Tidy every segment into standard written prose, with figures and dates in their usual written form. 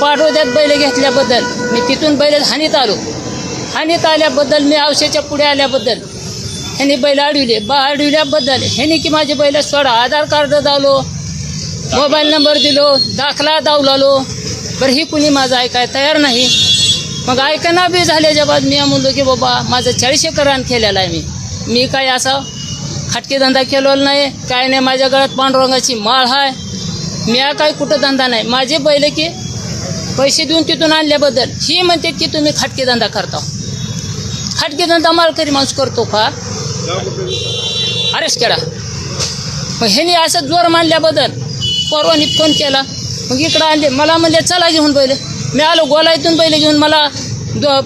पाठवत्यात बैल घेतल्याबद्दल, मी तिथून बैल हानीत आलो. हानीत आल्याबद्दल, मी औषधाच्या पुढे आल्याबद्दल ह्यांनी बैल अडविल्याबद्दल ह्यांनी की माझे बैल सोडा. आधार कार्ड दावलो, मोबाईल नंबर दिलो, दाखला दावलालो. बरं ही कुणी माझं ऐकाय तयार नाही. मग ऐकना बी झाल्याच्या बाद मी म्हणलो की बाबा माझं 40 एकर रान केलेलं आहे. मी काय असा खटके धंदा केलेला नाही, काय नाही. माझ्या गळ्यात पांडुरंगाची माळ आहे. मी काय कुठं धंदा नाही. माझे बैल की पैसे देऊन तिथून आणल्याबद्दल ही म्हणते की तुम्ही खटके धंदा करता. खटके धंदा मालकरी माणूस करतो का? अरेस्ट केला. मग ह्याने असं जोर मानल्याबद्दल परवानी फोन केला. मग इकडं आणले, मला म्हणले चला घेऊन बैल. मी आलो गोलाईतून बैल घेऊन. मला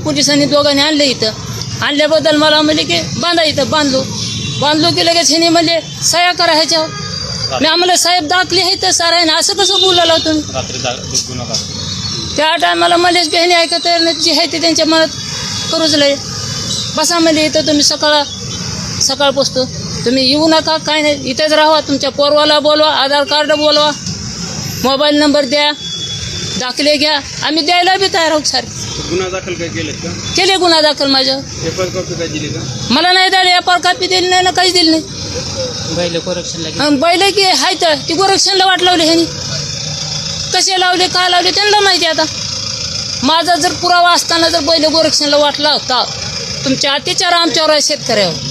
पोलिसांनी दोघांनी आणले. इथं आणल्याबद्दल मला म्हणले की बांधा. इथं बांधलो की लगेच ह्याने म्हणले सह्या करा ह्याच्यावर. मी आम्हाला साहेब दाखले आहे तर सारा आहे ना, असं कसं बोलायला तुम्ही? त्या टायमाला मलेच बहिणी ऐकत जे आहे ते त्यांच्या मनात करूच लय. बसा म्हणजे इथं तुम्ही सकाळ पोचतो. तुम्ही येऊ नका, काय नाही, इथेच राहा. तुमच्या पोरवाला बोलवा, आधार कार्ड बोलवा, मोबाईल नंबर द्या, दाखले घ्या. आम्ही द्यायला बी तयार आहोत. सारे गुन्हा दाखल काय केलेत का? केले गुन्हा दाखल माझ्या. पेपर कॉपी काय दिली का? मला नाही द्यायला. एफआर कॉपी दिली नाही ना, काहीच दिली नाही. बैल की हाय तर ती गोरक्षणला वाट लावली ह्यानी. कसे लावले, का लावले त्यांना माहिती. आता माझा जर पुरावा असताना जर बैल गोरक्षणला वाट लावता, तुमच्या अत्याचार आमच्यावर आहे, शेतकऱ्यावर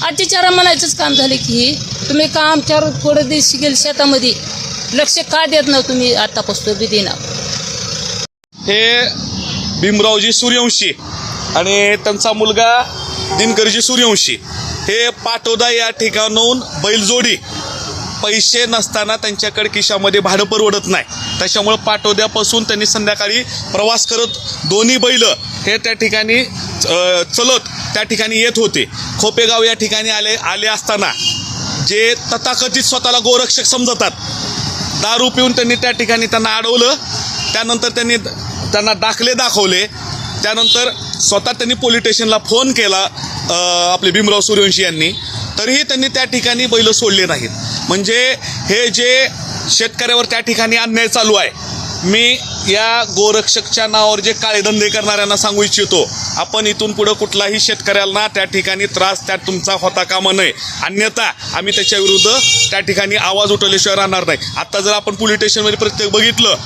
अत्याचार म्हणायचंच काम झाले की तुम्ही का आमच्यावर थोडं दिवस गेल शेतामध्ये लक्ष का देत ना तुम्ही? आतापासून बी देणार. हे भीमरावजी सूर्यवंशी आणि त्यांचा मुलगा दिनकरजी सूर्यवंशी हे पाटोदा या ठिकाणाहून बैलजोडी पैसे नसताना त्यांच्याकडे खिशामध्ये भाडं परवडत नाही. त्याच्यामुळे पाटोद्यापासून त्यांनी संध्याकाळी प्रवास करत दोन्ही बैल हे त्या ठिकाणी चलत त्या ठिकाणी येत होते. खोपेगाव या ठिकाणी आले असताना जे तथाकथित स्वतःला गोरक्षक समजतात, दारू पिऊन त्यांनी त्या ठिकाणी त्यांना अडवलं. त्यानंतर त्यांना दाखले दाखवले. त्यानंतर स्वतः त्यांनी पोलीस स्टेशनला फोन केला आपले भीमराव सूर्यवंशी यांनी, तरीही त्यांनी त्या ठिकाणी बैल सोडले नाहीत. म्हणजे हे जे शेतकऱ्यावर त्या ठिकाणी अन्याय चालू आहे, मी या गोरक्षकच्या नावावर जे काळे धंदे करणाऱ्यांना सांगू इच्छितो, आपण इथून पुढं कुठलाही शेतकऱ्याला त्या ठिकाणी त्रास त्या तुमचा होता कामा नये. अन्यथा आम्ही त्याच्या विरुद्ध त्या ठिकाणी आवाज उठवल्याशिवाय राहणार नाही. आता जर आपण पोलीस स्टेशनमध्ये प्रत्येक बघितलं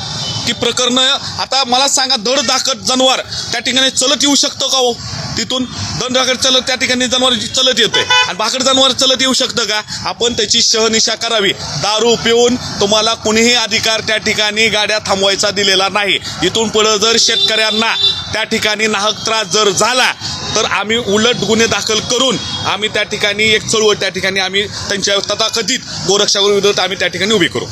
की प्रकरणं, आता मला सांगा, धड धाकट जनावर त्या ठिकाणी चलत येऊ शकतं का हो? तिथून दंड धाकट चलत त्या ठिकाणी जनावर चलत येते आणि भाकड जनावर चलत येऊ शकतं का? आपण त्याची शहनिशा करावी. दारू पिऊन तुम्हाला कुणीही अधिकार त्या ठिकाणी गाड्या थांबवायचा दिलेला नाही. इथून पुढं जर शेतकऱ्यांना त्या ठिकाणी नाहक त्रास जर झाला तर आम्ही उलट गुन्हे दाखल करून आम्ही त्या ठिकाणी एक चळवळ त्या ठिकाणी आम्ही त्यांच्या तथाकथित गोरक्षकाविरोधात आम्ही त्या ठिकाणी उभी करू.